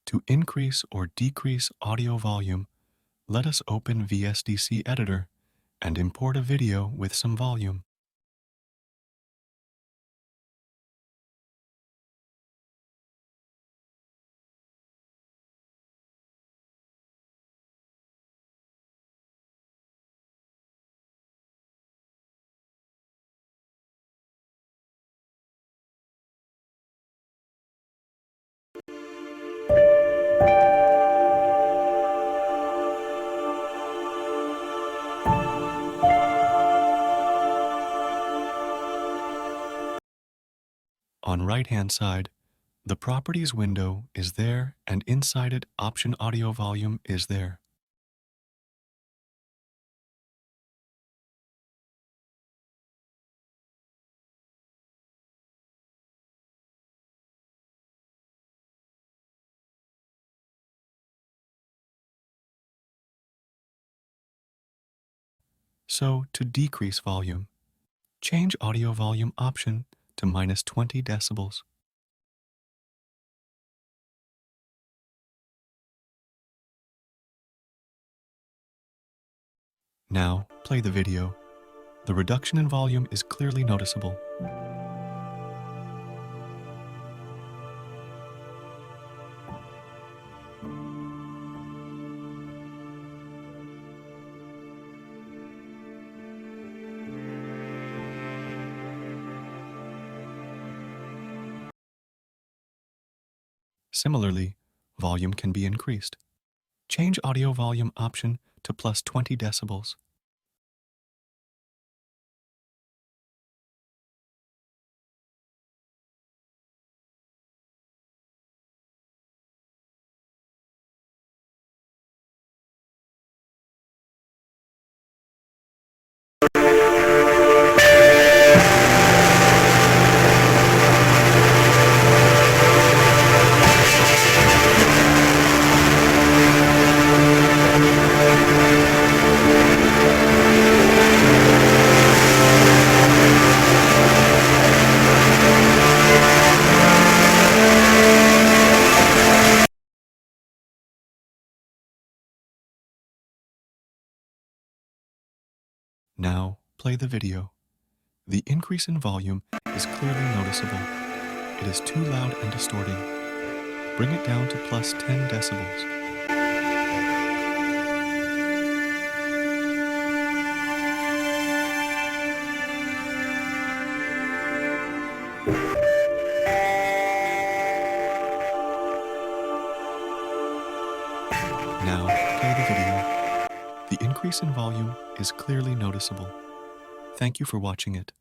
To increase or decrease audio volume, let us open VSDC Editor and import a video with some volume. On right-hand side, the Properties window is there, and inside it, Option Audio Volume is there. So, to decrease volume, change Audio Volume option to -20 decibels. Now, play the video. The reduction in volume is clearly noticeable. Similarly, volume can be increased. Change Audio Volume option to +20 decibels. Now, play the video. The increase in volume is clearly noticeable. It is too loud and distorting. Bring it down to +10 decibels. Now, play the video. The increase in volume is clearly noticeable. Thank you for watching it.